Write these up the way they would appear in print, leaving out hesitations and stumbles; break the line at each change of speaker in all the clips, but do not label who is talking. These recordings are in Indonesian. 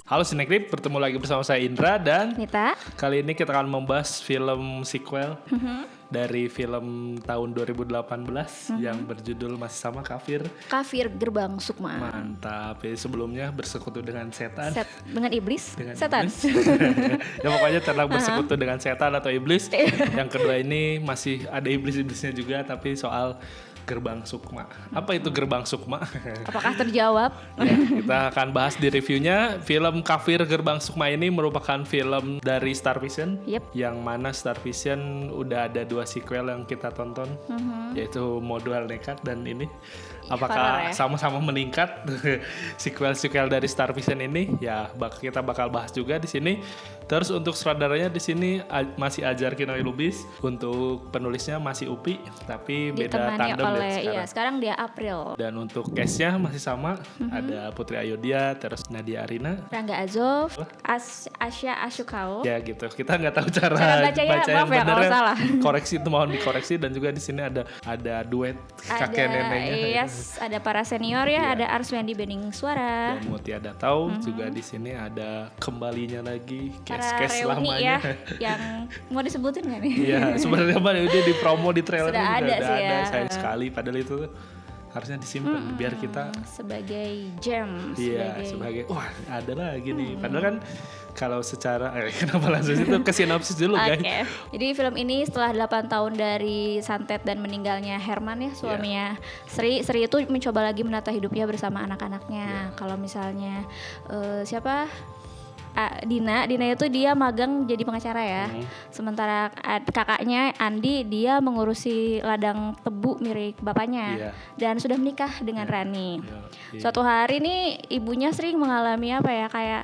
Halo Sinekrip, bertemu lagi bersama saya Indra dan
Nita.
Kali ini kita akan membahas film sequel dari film tahun 2018 yang berjudul masih sama Kafir.
Kafir Gerbang Sukma.
Mantap, ya, sebelumnya bersekutu dengan setan.
Dengan iblis?
Dengan
setan.
iblis. Ya pokoknya telah bersekutu dengan setan atau iblis. Yang kedua ini masih ada iblis-iblisnya juga, tapi soal Gerbang Sukma. Apa itu Gerbang Sukma?
Apakah terjawab?
Ya, kita akan bahas di reviewnya. Film Kafir Gerbang Sukma ini merupakan film dari Star Vision. Yang mana Star Vision udah ada 2 sequel yang kita tonton, yaitu Modal Nekat dan ini. Apakah sama-sama meningkat sequel-sequel dari Star Vision ini? Ya, kita bakal bahas juga di sini. Terus untuk sutradaranya di sini masih Ajar Kinoy Lubis, untuk penulisnya masih Upi, tapi beda tandem
oleh, sekarang. Iya, sekarang dia April.
Dan untuk cast-nya masih sama, ada Putri Ayodhya, terus Nadia Arina,
Rangga Azov, Asya Ashukao.
Ya gitu, kita nggak tahu cara
bacanya, maaf ya kalau salah.
Koreksi itu mohon dikoreksi, dan juga di sini ada duet kakek neneknya.
Yes, ada para senior ya, ada Arswendi Bening Suara.
Dan Mutia Datau juga di sini ada kembalinya lagi cast lamanya.
Ya, yang mau disebutin nggak nih?
Iya, sebenarnya dia di promo di trailer
sudah ada sih ya.
Sayang sekali, padahal itu harusnya disimpan biar kita
sebagai gem.
Iya, sebagai wah ada lagi nih. Padahal kan kalau secara kenapa langsung itu ke sinopsis dulu guys.
Jadi film ini setelah 8 tahun dari santet dan meninggalnya Herman ya, suaminya Sri itu mencoba lagi menata hidupnya bersama anak-anaknya. Kalau misalnya siapa? Dina itu dia magang jadi pengacara ya. Sementara kakaknya Andi dia mengurusi ladang tebu milik bapaknya. Dan sudah menikah dengan Rani. Suatu hari nih ibunya sering mengalami apa ya, kayak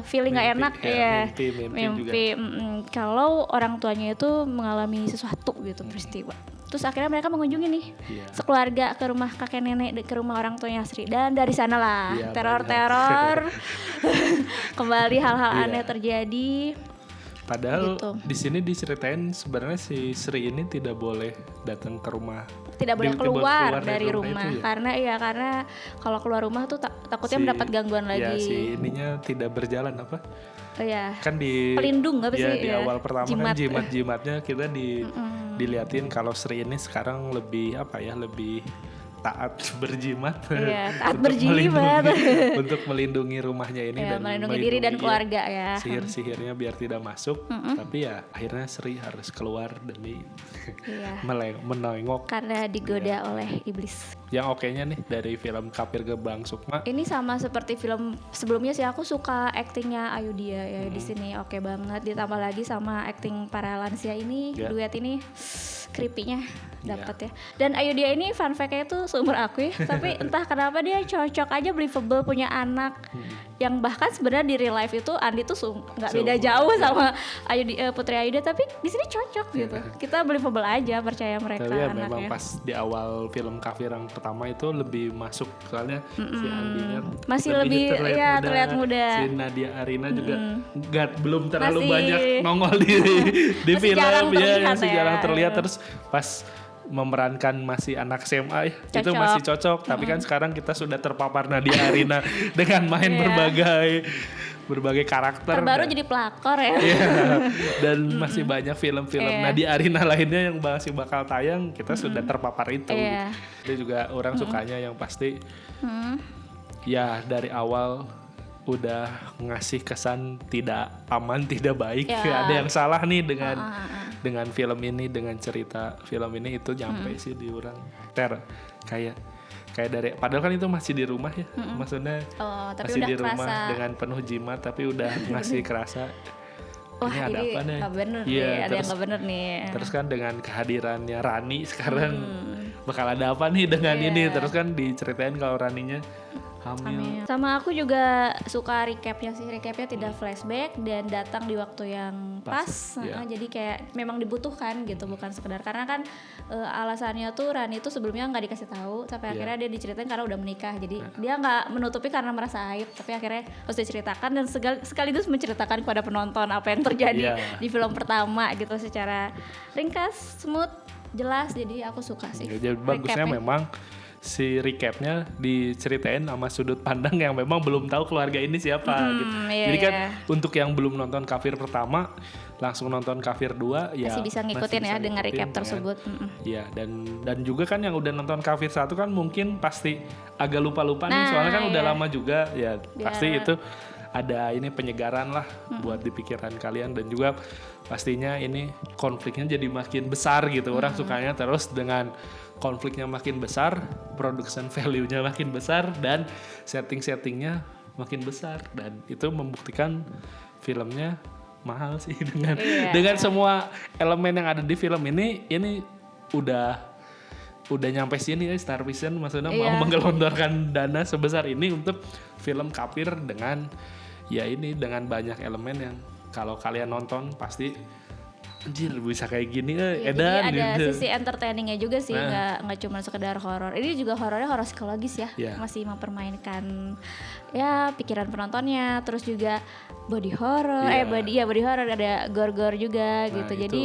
feeling nggak enak mimpi kalau orang tuanya itu mengalami sesuatu gitu, peristiwa. Terus akhirnya mereka mengunjungi nih sekeluarga ke rumah kakek nenek, ke rumah orang tuanya Sri, dan dari sanalah teror kembali hal-hal aneh terjadi.
Padahal di sini diceritain sebenarnya si Sri ini tidak boleh datang ke rumah,
tidak boleh keluar dari rumah itu, karena kalau keluar rumah tuh takutnya mendapat gangguan lagi.
Ya, si ininya tidak berjalan apa? Kan
pelindung nggak sih?
Di awal pertama kan jimat-jimatnya kita diliatin kalau Sri ini sekarang lebih lebih taat berjimat, untuk melindungi rumahnya ini dan
melindungi diri dan keluarga ya.
Sihir-sihirnya biar tidak masuk, tapi ya akhirnya Sri harus keluar demi menengok
karena digoda oleh iblis.
Yang okenya nih dari film Kafir Gerbang Sukma.
Ini sama seperti film sebelumnya sih, aku suka aktingnya Ayodhya ya di sini oke banget, ditambah lagi sama akting para lansia ini, duet ini creepy-nya dapat ya. Dan Ayodhya ini fun fact-nya tuh seumur aku ya, tapi entah kenapa dia cocok aja, believable, punya anak. Yang bahkan sebenarnya di real life itu Andi tuh nggak beda jauh sama Putri Ayodhya, tapi di sini cocok gitu. Kita believable aja, percaya mereka
tapi
anaknya.
Memang pas di awal film Kafir yang pertama itu lebih masuk, soalnya si Andinya
masih lebih terlihat muda.
Si Nadia Arina juga belum terlalu banyak nongol di film masih jarang terlihat. Terus pas memerankan masih anak SMA itu masih cocok. Tapi kan sekarang kita sudah terpapar Nadia Arina dengan main berbagai karakter.
Terbaru jadi pelakor ya.
Dan masih banyak film-film Nadia Arina lainnya yang masih bakal tayang. Kita sudah terpapar itu. Itu juga orang sukanya yang pasti. Ya dari awal udah ngasih kesan tidak aman, tidak baik. Ada yang salah nih dengan film ini, dengan cerita film ini, itu nyampe sih di orang kayak dari, padahal kan itu masih di rumah ya, maksudnya masih di rumah kerasa. Dengan penuh jimat, tapi udah ngasih kerasa ini ada apa nih?
Ada yang nggak bener nih.
Terus kan dengan kehadirannya Rani sekarang bakal ada apa nih dengan ini? Terus kan diceritain kalau Raninya hamil.
Sama aku juga suka recapnya tidak flashback dan datang di waktu yang pas. Jadi kayak memang dibutuhkan gitu, bukan sekedar karena kan alasannya tuh Rani tuh sebelumnya nggak dikasih tahu, sampai akhirnya dia diceritain karena udah menikah. Jadi dia nggak menutupi karena merasa aib, tapi akhirnya harus diceritakan dan sekaligus menceritakan kepada penonton apa yang terjadi di film pertama gitu, secara ringkas, smooth, jelas. Jadi aku suka sih.
Jadi bagusnya memang si recapnya diceritain sama sudut pandang yang memang belum tahu keluarga ini siapa gitu.
Iya,
Jadi kan
iya.
untuk yang belum nonton Kafir pertama langsung nonton Kafir 2 ya
Masih bisa ngikutin ya dengan recap tersebut.
Iya, dan juga kan yang udah nonton Kafir 1 kan mungkin pasti agak lupa-lupa nih, soalnya kan udah lama juga ya. Pasti itu ada ini penyegaran lah buat di pikiran kalian, dan juga pastinya ini konfliknya jadi makin besar gitu. Orang sukanya terus dengan konfliknya makin besar, production value-nya makin besar, dan setting-settingnya makin besar, dan itu membuktikan filmnya mahal sih dengan semua elemen yang ada di film ini udah nyampe sini ya. Star Vision maksudnya mau menggelontorkan dana sebesar ini untuk film Kafir dengan dengan banyak elemen yang kalau kalian nonton pasti anjir bisa kayak gini edan
jadi ada
gitu.
sisi entertainingnya juga sih, nggak cuma sekedar horor. Ini juga horornya horor psikologis ya, masih mempermainkan ya pikiran penontonnya, terus juga body horror, body horror, ada gore juga gitu. Jadi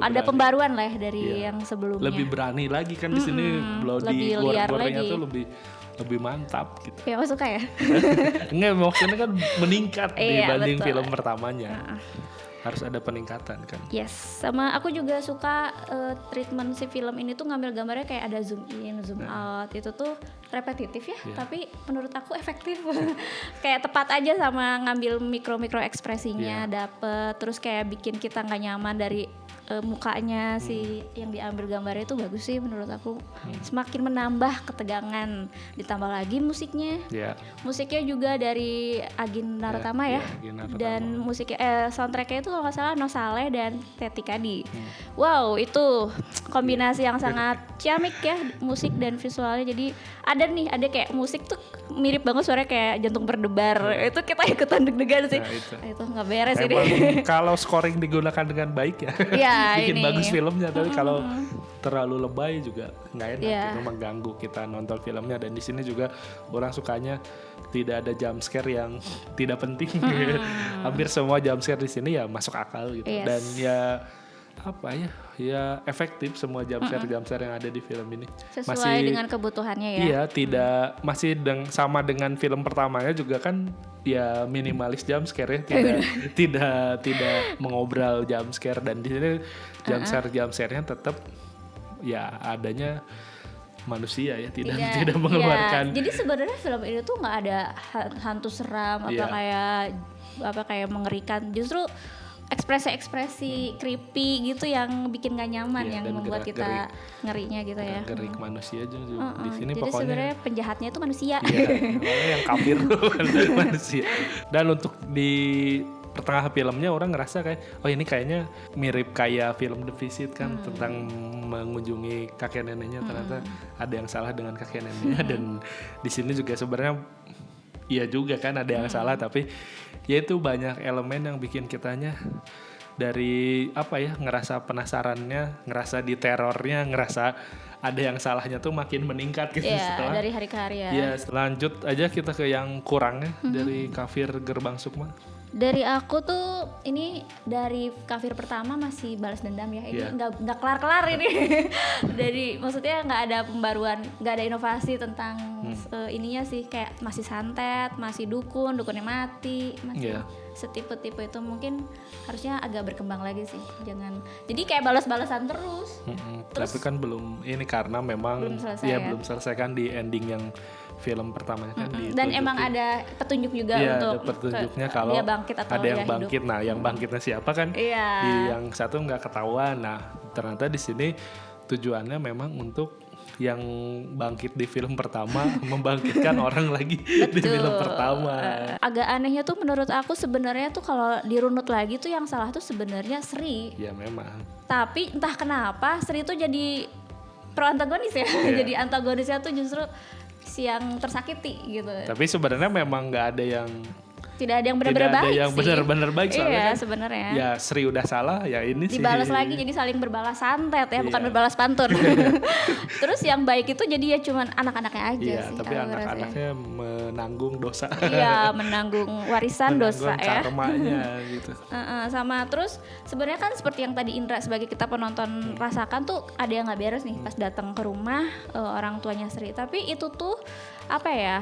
ada pembaruan lah dari yang sebelumnya.
Lebih berani lagi kan di sini, bloody gore-gorenya tuh lebih mantap gitu.
Ya aku suka ya.
Enggak, maksudnya kan meningkat dibanding film pertamanya. Harus ada peningkatan kan.
Yes, sama aku juga suka treatment si film ini tuh ngambil gambarnya kayak ada zoom in, zoom out. Itu tuh repetitif ya, tapi menurut aku efektif. Kayak tepat aja sama ngambil mikro ekspresinya dapet. Terus kayak bikin kita nggak nyaman dari mukanya si yang diambil gambarnya itu bagus sih menurut aku. Semakin menambah ketegangan. Ditambah lagi musiknya. Musiknya juga dari Agin Naratama ya. Dan musiknya soundtracknya itu kalau nggak salah No Saleh dan Teti Kadi. Wow, itu kombinasi yang sangat ciamik ya, musik dan visualnya. Jadi ada kayak musik tuh mirip banget suaranya kayak jantung berdebar. Itu kita ikutan deg-degan sih. Itu nggak beres ini.
Kalau scoring digunakan dengan baik ya. Bikin bagus filmnya, tapi kalau terlalu lebay juga nggak enak, itu mengganggu kita nonton filmnya. Dan di sini juga orang sukanya tidak ada jump scare yang tidak penting. Hampir semua jump scare di sini ya masuk akal gitu. Dan ya efektif semua jump scare yang ada di film ini.
Sesuai dengan kebutuhannya ya.
Iya, tidak masih sama dengan film pertamanya juga kan ya minimalis jump scare ya, tidak mengobral jump scare. Dan di sini jump scare-nya tetap ya adanya manusia ya, tidak mengeluarkan.
Jadi sebenarnya film ini tuh nggak ada hantu seram kayak mengerikan, justru ekspresi creepy gitu yang bikin gak nyaman, yang membuat kita ngerinya gitu ya.
Gerik manusia juga di sini.
Jadi
pokoknya
sebenarnya penjahatnya itu manusia.
Yang kafir manusia. Dan untuk di pertengahan filmnya orang ngerasa kayak ini kayaknya mirip kayak film The Visit kan, tentang mengunjungi kakek neneknya. Ternyata ada yang salah dengan kakek neneknya. Dan di sini juga sebenarnya iya juga kan ada yang salah, tapi ya itu banyak elemen yang bikin kitanya dari ngerasa penasarannya, ngerasa diterornya, ngerasa ada yang salahnya tuh makin meningkat gitu setelah
dari hari ke hari ya.
Iya, lanjut aja kita ke yang kurangnya dari Kafir Gerbang Sukma.
Dari aku tuh ini dari Kafir pertama masih balas dendam ya. Ini nggak kelar ini. Dari maksudnya nggak ada pembaruan, nggak ada inovasi tentang ininya sih, kayak masih santet, masih dukunnya mati, masih setipe-tipe itu. Mungkin harusnya agak berkembang lagi sih. Jangan jadi kayak balas-balasan terus.
Tapi kan belum ini karena memang belum selesai kan di ending yang film pertamanya kan
dan emang ada petunjuk juga untuk
ada petunjuknya kalau
dia bangkit atau
ada yang
dia
bangkit hidup. Nah yang bangkitnya siapa kan di yang satu nggak ketahuan. Nah ternyata di sini tujuannya memang untuk yang bangkit di film pertama membangkitkan orang lagi di film pertama.
Agak anehnya tuh menurut aku sebenarnya tuh kalau dirunut lagi tuh yang salah tuh sebenarnya Sri.
Ya memang.
Tapi entah kenapa Sri tuh jadi pro antagonis ya. Jadi antagonisnya tuh justru si yang tersakiti gitu.
Tapi sebenarnya memang nggak ada yang
tidak ada yang benar-benar baik sih.
Tidak ada yang benar-benar baik soalnya
iya,
kan.
sebenarnya.
Ya Sri udah salah, ya ini sih.
Dibalas lagi jadi saling berbalas santet ya, bukan berbalas pantun. Terus yang baik itu jadi ya cuman anak-anaknya aja sih.
Tapi anak-anaknya menanggung dosa.
Iya, menanggung warisan dosa ya.
Karmanya gitu.
Sama terus sebenarnya kan seperti yang tadi Indra sebagai kita penonton rasakan tuh ada yang nggak beres nih pas datang ke rumah orang tuanya Sri. Tapi itu tuh apa ya?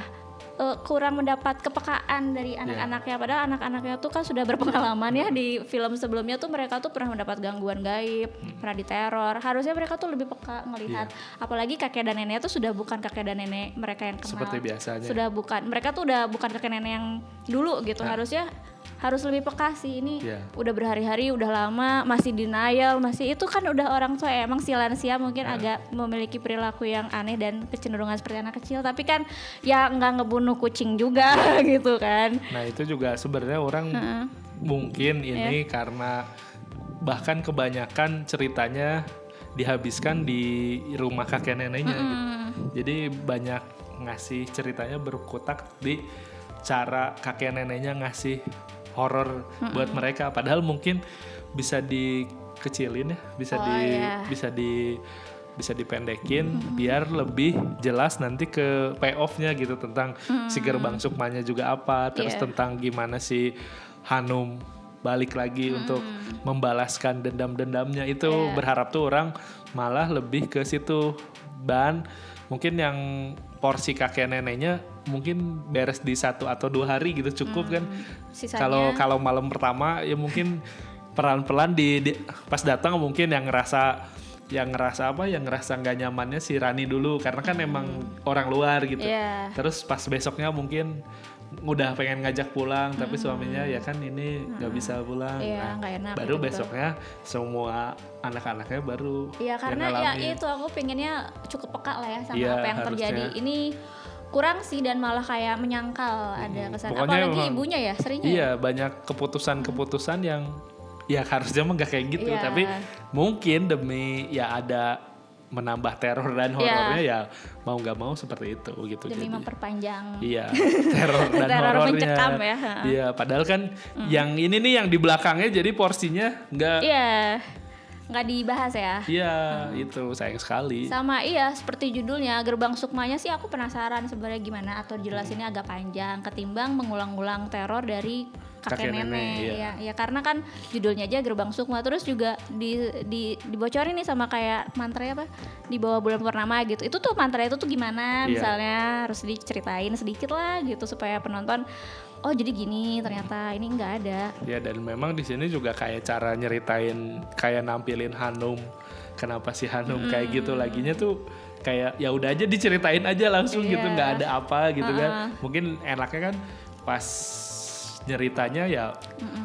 Kurang mendapat kepekaan dari anak-anaknya, padahal anak-anaknya tuh kan sudah berpengalaman ya di film sebelumnya tuh mereka tuh pernah mendapat gangguan gaib, pernah diteror. Harusnya mereka tuh lebih peka ngelihat, apalagi kakek dan neneknya tuh sudah bukan kakek dan nenek mereka yang kenal.
Seperti biasanya.
Sudah bukan, mereka tuh udah bukan kakek nenek yang dulu gitu. Harusnya harus lebih peka sih, ini udah berhari-hari, udah lama, masih denial, masih itu kan udah orang tua emang si lansia mungkin agak memiliki perilaku yang aneh dan kecenderungan seperti anak kecil, tapi kan ya nggak ngebunuh kucing juga gitu kan.
Nah itu juga sebenarnya orang mungkin ini karena bahkan kebanyakan ceritanya dihabiskan di rumah kakek neneknya gitu. Jadi banyak ngasih ceritanya berkutak di cara kakek neneknya ngasih horor buat mereka, padahal mungkin bisa dikecilin ya, bisa dipendekin biar lebih jelas nanti ke payoff-nya gitu tentang si Gerbang Sukmanya juga apa, terus tentang gimana si Hanum balik lagi untuk membalaskan dendam-dendamnya itu. Berharap tuh orang malah lebih ke situ, dan mungkin yang porsi kakek neneknya mungkin beres di 1 atau 2 hari gitu cukup kan. Kalau malam pertama ya mungkin pelan-pelan di pas datang mungkin yang ngerasa nggak nyamannya si Rani dulu karena kan emang orang luar gitu. Terus pas besoknya mungkin udah pengen ngajak pulang tapi suaminya ya kan ini nggak bisa pulang.
Gak enak
baru
gitu.
Besoknya semua anak-anaknya baru
karena ya itu aku pengennya cukup peka lah ya sama apa yang terjadi ini. Kurang sih, dan malah kayak menyangkal ada kesan. Apalagi ibunya ya Srinya.
Banyak keputusan-keputusan yang ya harusnya mah gak kayak gitu, tapi mungkin demi ya ada menambah teror dan horornya ya mau nggak mau seperti itu gitu.
Demi memperpanjang
teror dan horornya.
Mencekam ya.
Iya, padahal kan yang ini nih yang di belakangnya jadi porsinya nggak
dibahas ya.
Itu sayang sekali.
Sama seperti judulnya Gerbang Sukmanya sih aku penasaran sebenarnya gimana atur jelasinnya agak panjang ketimbang mengulang-ulang teror dari kakek nenek. Ya karena kan judulnya aja Gerbang Sukma, terus juga dibocorin nih sama kayak mantranya apa di bawah bulan purnama gitu. Itu tuh mantra itu tuh gimana misalnya harus diceritain sedikit lah gitu supaya penonton oh jadi gini, ternyata ini nggak ada. Ya
dan memang di sini juga kayak cara nyeritain, kayak nampilin Hanum, kenapa sih Hanum kayak gitu laginya tuh kayak ya udah aja diceritain aja langsung gitu, nggak ada apa gitu kan. Mungkin enaknya kan pas nyeritanya ya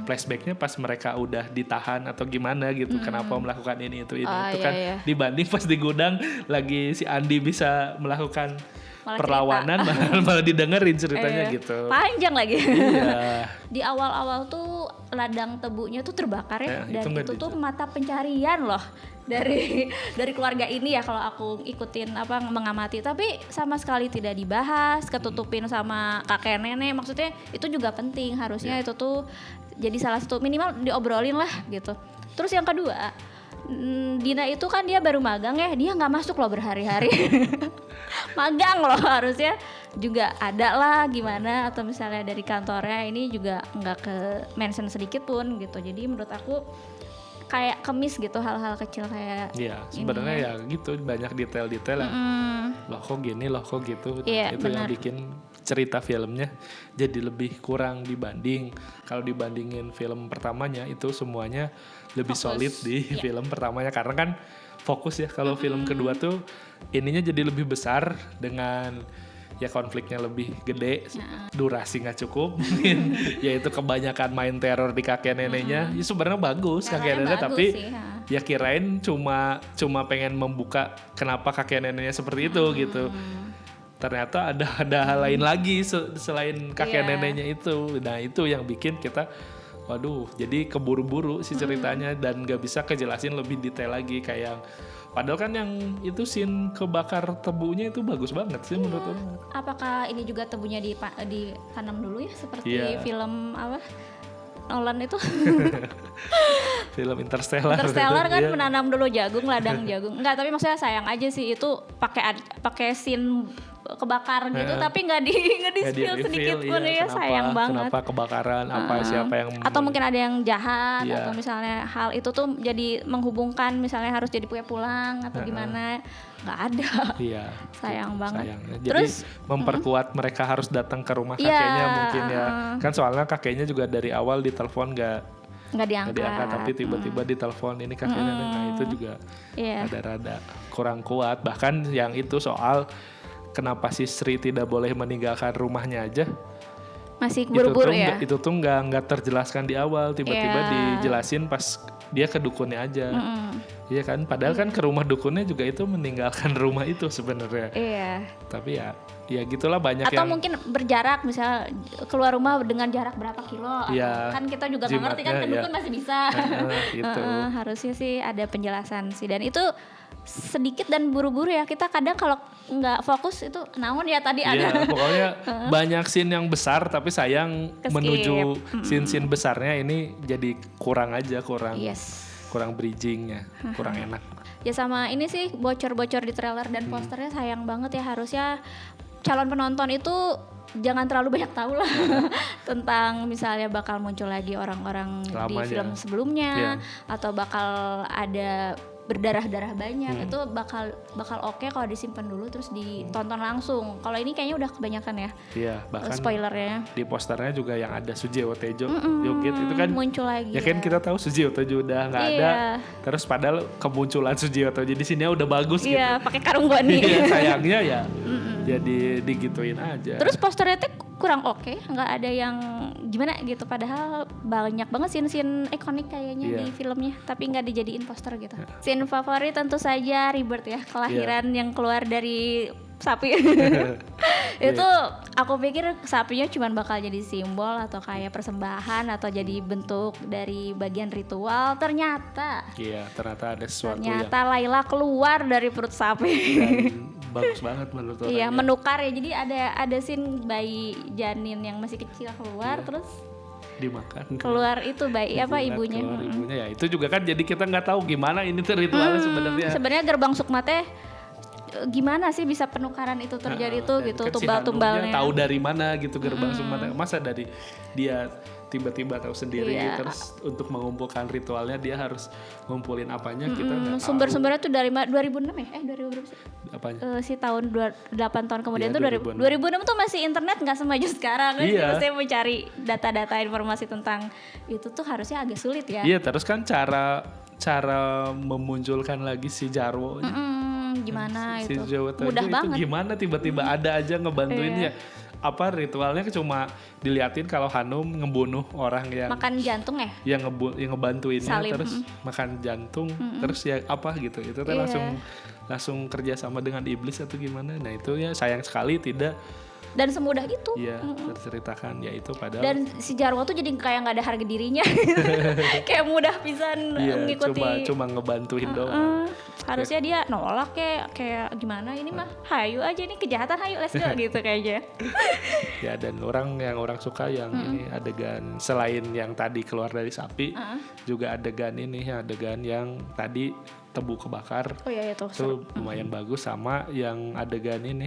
flashbacknya pas mereka udah ditahan atau gimana gitu, kenapa melakukan ini itu kan dibanding pas di gudang lagi si Andi bisa melakukan perlawanan malah didengerin ceritanya gitu.
Panjang lagi. Di awal-awal tuh ladang tebunya tuh terbakar ya, dan itu tuh mata pencarian loh dari keluarga ini ya kalau aku ikutin mengamati, tapi sama sekali tidak dibahas, ketutupin sama kakek nenek. Maksudnya itu juga penting, harusnya itu tuh jadi salah satu minimal diobrolin lah gitu. Terus yang kedua, Dina itu kan dia baru magang ya, dia nggak masuk loh berhari-hari. Magang loh, harusnya juga ada lah gimana, atau misalnya dari kantornya ini juga nggak ke mention sedikit pun gitu. Jadi menurut aku kayak kemis gitu hal-hal kecil kayak
sebenarnya ya gitu, banyak detail-detail yang loh kok gini, loh kok gitu. Itu benar. Yang bikin cerita filmnya jadi lebih kurang dibanding kalau dibandingin film pertamanya, itu semuanya lebih solid di film pertamanya karena kan fokus ya. Kalau film kedua tuh ininya jadi lebih besar dengan ya konfliknya lebih gede, durasi nggak cukup mungkin, yaitu kebanyakan main teror di kakek neneknya. Ya sebenarnya bagus kakek nenek, tapi sih, ya kirain cuma pengen membuka kenapa kakek neneknya seperti itu gitu. Ternyata ada hal lain lagi selain kakek neneknya itu. Nah itu yang bikin kita waduh jadi keburu-buru si ceritanya dan gak bisa kejelasin lebih detail lagi kayak Padahal kan yang itu scene kebakar tebunya itu bagus banget sih menurut orang.
Apakah ini juga tebunya ditanam dulu ya seperti film apa? Nolan itu.
Film Interstellar
kan menanam dulu ladang jagung. Enggak, tapi maksudnya sayang aja sih itu pakai scene kebakar gitu tapi nggak di spill sedikit pun ya, sayang banget.
Kenapa kebakaran, siapa yang
atau mungkin ada yang jahat atau misalnya hal itu tuh jadi menghubungkan misalnya harus jadi pulang atau gimana, nggak ada. Sayang banget.
Jadi terus memperkuat mereka harus datang ke rumah kakeknya mungkin ya kan, soalnya kakeknya juga dari awal ditelepon nggak diangkat tapi tiba-tiba ditelepon ini kakeknya. Nah itu juga rada-rada kurang kuat. Bahkan yang itu soal kenapa si Sri tidak boleh meninggalkan rumahnya aja
masih buru-buru ya.
Itu tuh nggak terjelaskan di awal, tiba-tiba dijelasin pas dia ke dukunnya aja. Iya kan, padahal kan ke rumah dukunnya juga itu meninggalkan rumah itu sebenarnya. Tapi ya gitulah banyak
atau
yang
mungkin berjarak, misal keluar rumah dengan jarak berapa kilo, kan kita juga nggak ngerti kan, ke dukun masih bisa.
Gitu.
Harusnya sih ada penjelasan sih, dan itu sedikit dan buru-buru ya, kita kadang kalau nggak fokus itu naon ya tadi ada.
Pokoknya banyak scene yang besar tapi sayang menuju scene besarnya ini jadi kurang bridgingnya, kurang enak.
Ya sama ini sih bocor-bocor di trailer dan posternya sayang banget ya, harusnya calon penonton itu jangan terlalu banyak tahu lah tentang misalnya bakal muncul lagi orang-orang di film sebelumnya atau bakal ada berdarah-darah banyak. Itu bakal oke kalau disimpan dulu terus ditonton langsung. Kalau ini kayaknya udah kebanyakan ya.
Bahkan
spoilernya.
Di posternya juga yang ada Sujiwo Tejo joget itu kan
muncul lagi.
Ya kan kita tahu Sujiwo Tejo udah nggak ada. Terus padahal kemunculan Sujiwo Tejo di sini udah bagus gitu.
Pakai karung goni.
Sayangnya ya. Jadi digituin aja.
Terus posternya tuh kurang oke, nggak ada yang gimana gitu. Padahal banyak banget scene-scene ikonik kayaknya di filmnya, tapi nggak dijadiin poster gitu. Scene favorit tentu saja Rebirth ya, kelahiran yang keluar dari sapi. Itu aku pikir sapinya cuma bakal jadi simbol atau kayak persembahan atau jadi bentuk dari bagian ritual. Ternyata
ada sesuatu
ternyata Layla keluar dari perut sapi.
Bagus banget menurut orang.
Menukar ya. Jadi ada scene bayi janin yang masih kecil keluar terus
dimakan.
Keluar itu bayi ibunya.
Keluar ibunya ya. Itu juga kan jadi kita nggak tahu gimana ini tuh ritualnya sebenarnya.
Sebenarnya gerbang sukma teh gimana sih bisa penukaran itu terjadi tuh gitu,
kan
tumbal-tumbalnya.
Tahu dari mana gitu gerbang sukma teh. Masa dari dia tiba-tiba tahu sendiri terus untuk mengumpulkan ritualnya dia harus ngumpulin apanya kita nggak tahu.
Sumber-sumbernya tuh dari 2006 ya? 2000 sih?
Apanya?
Si tahun 8 tahun kemudian tuh 2006 tuh masih internet nggak semaju sekarang kan. Saya mau cari data-data informasi tentang itu tuh harusnya agak sulit ya.
Terus kan cara memunculkan lagi si Jarwo
gimana
si
itu
Jawa Tengah
mudah
itu
banget.
Gimana tiba-tiba ada aja ngebantuin ya. Apa ritualnya cuma diliatin kalau Hanum ngebunuh orang yang
makan jantung ya?
Yang ngebantuinnya
Salim.
Terus makan jantung terus ya apa gitu. Itu tuh langsung kerja sama dengan iblis atau gimana. Nah itu ya sayang sekali tidak.
Dan semudah itu.
Terceritakan ya itu padahal.
Dan si Jarwo tuh jadi kayak nggak ada harga dirinya. Kayak mudah pisan mengikuti.
Cuma ngebantuin doang.
Harusnya dia nolak kayak gimana, ini mah hayu aja, ini kejahatan, hayu let's go gitu kayaknya.
Dan yang orang suka yang ini adegan selain yang tadi keluar dari sapi, juga adegan yang tadi tebu kebakar. Itu lumayan bagus, sama yang adegan ini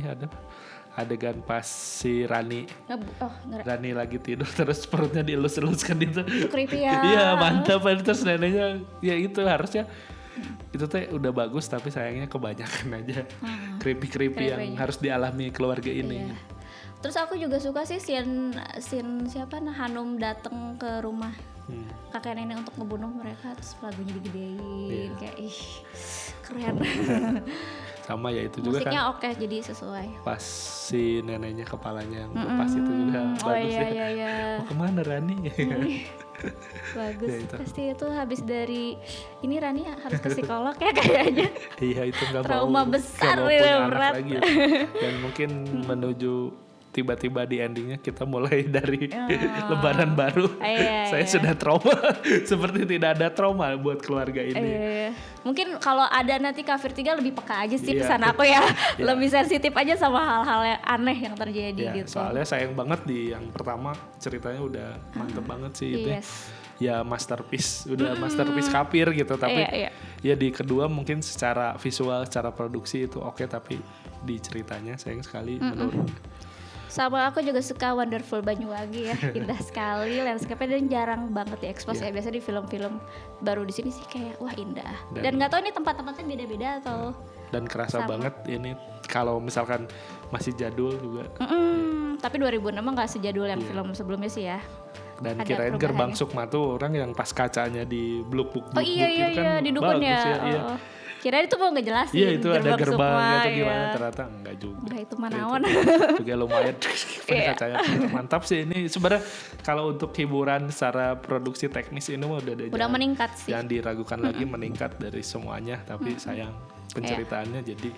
adegan pas si Rani lagi tidur terus perutnya dielus-eluskan itu
creepy ya.
Iya mantap, terus neneknya ya itu harusnya itu teh udah bagus tapi sayangnya kebanyakan aja creepy yang harus dialami keluarga ini.
Terus aku juga suka sih scene siapa Hanum datang ke rumah kakek nenek untuk ngebunuh mereka, terus lagunya digedein kayak keren.
Sama ya itu juga
musiknya
kan
oke, jadi sesuai.
Pas si neneknya kepalanya pas itu juga bagus
ya.
Mau kemana Rani?
Bagus ya, pasti itu habis dari ini Rani harus ke psikolog ya kayaknya.
Iya itu nggak
trauma besar
punya
berat
lagi ya. Dan mungkin menuju tiba-tiba di endingnya kita mulai dari Lebaran baru. Saya sudah trauma seperti tidak ada trauma buat keluarga ini.
Mungkin kalau ada nanti Kafir 3 lebih peka aja sih pesan aku ya. Lebih sensitif aja sama hal-hal yang aneh yang terjadi gitu.
Soalnya sayang banget di yang pertama ceritanya udah mantep banget sih itu. Ya masterpiece, udah masterpiece Kafir gitu. Tapi ya di kedua mungkin secara visual, secara produksi itu oke, tapi di ceritanya sayang sekali menurun.
Sama aku juga suka Wonderful Banyuwangi ya, indah sekali landscape-nya dan jarang banget diekspos ya. Biasa di film-film baru di sini sih kayak wah indah. Dan nggak tahu ini tempat-tempatnya beda-beda atau.
Dan kerasa banget ini kalau misalkan masih jadul juga.
Tapi 2006 nggak sejadul yang film sebelumnya sih ya.
Dan kirain Gerbang Sukma tuh orang yang pas kacanya di bluk-bluk
gitu kan
di dukun
ya. Kirain itu mau ngejelasin.
Iya itu ada gerbangnya tuh gimana, ternyata enggak juga.
Udah itu manaon.
Juga lumayan kacanya. Mantap sih ini sebenarnya kalau untuk hiburan secara produksi teknis ini mah udah
meningkat sih.
Jangan diragukan lagi meningkat dari semuanya, tapi sayang penceritaannya jadi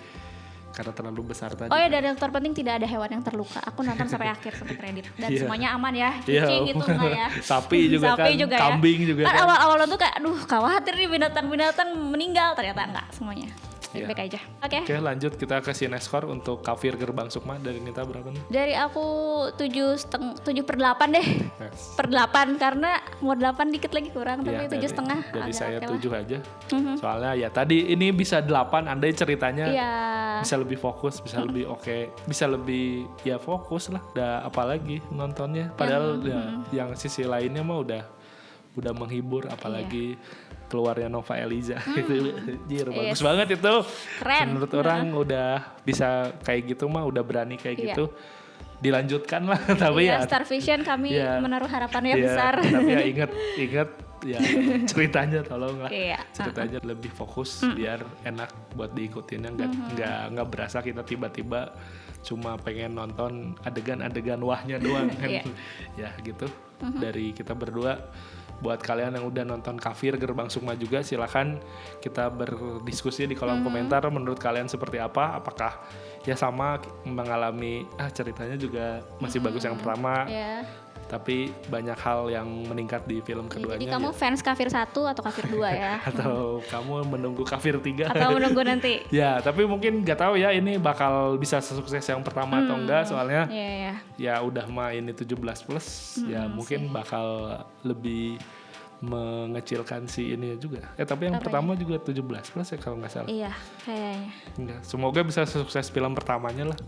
karena terlalu besar tadi.
Oh ya, dan yang terpenting tidak ada hewan yang terluka. Aku nonton sampai akhir sampai kredit dan semuanya aman ya. Kucing gitu enggak ya.
Sapi juga kan, kambing juga kan.
Awal-awal tuh kayak aduh khawatir nih binatang-binatang meninggal, ternyata enggak semuanya. Baik-baik aja. Oke, lanjut kita ke Cinescore untuk Kafir Gerbang Sukma. Dari Nita berapa nih? Dari aku 7/8 deh. Per 8 karena mau 8 dikit lagi kurang, tapi 7,5.
Jadi saya 7 aja. Soalnya ya tadi ini bisa 8, andai ceritanya bisa lebih fokus, bisa lebih bisa lebih ya fokus lah. Udah apalagi nontonnya. Padahal yang sisi lainnya mah udah menghibur, apalagi keluarnya Nova Eliza gitu. Bagus banget itu.
Keren.
Menurut orang udah bisa kayak gitu mah, udah berani kayak gitu. Dilanjutkan lah tapi
Star Vision kami menaruh harapannya besar.
Tapi ya ingat ya ceritanya tolong lah. Ceritanya lebih fokus biar enak buat diikutinnya, enggak berasa kita tiba-tiba cuma pengen nonton adegan-adegan wahnya doang kan. Ya gitu. Dari kita berdua. Buat kalian yang udah nonton Kafir Gerbang Sukma juga silakan kita berdiskusi di kolom komentar menurut kalian seperti apa, apakah ya sama mengalami ceritanya juga masih bagus yang pertama tapi banyak hal yang meningkat di film keduanya.
Jadi kamu fans Kafir 1 atau Kafir 2 ya?
Atau kamu menunggu Kafir 3
atau menunggu nanti?
Ya tapi mungkin gak tahu ya ini bakal bisa sesukses yang pertama atau enggak, soalnya ya udah main 17+ ya mungkin bakal lebih mengecilkan si ini juga. Tapi yang pertama juga 17+ ya kalau nggak salah.
Iya, kayaknya.
Semoga bisa sukses film pertamanya lah,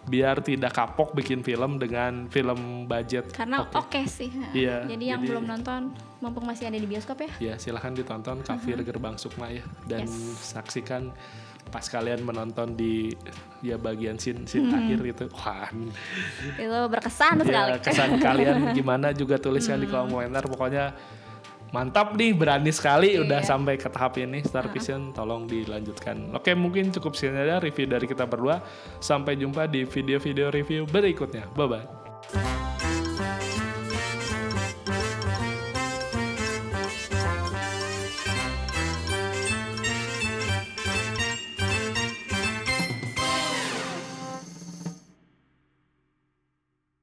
biar tidak kapok bikin film dengan film budget.
Karena oke sih. Jadi yang belum nonton, mumpung masih ada di bioskop ya.
Ya silahkan ditonton Kafir Gerbang Sukma ya, dan saksikan pas kalian menonton di bagian scene akhir itu, wah
itu berkesan sekali.
Kesan kalian gimana juga tuliskan di kolom komentar. Pokoknya mantap nih, berani sekali udah sampai ke tahap ini. Star Vision tolong dilanjutkan. Oke, mungkin cukup sekian aja review dari kita berdua. Sampai jumpa di video-video review berikutnya. Bye bye.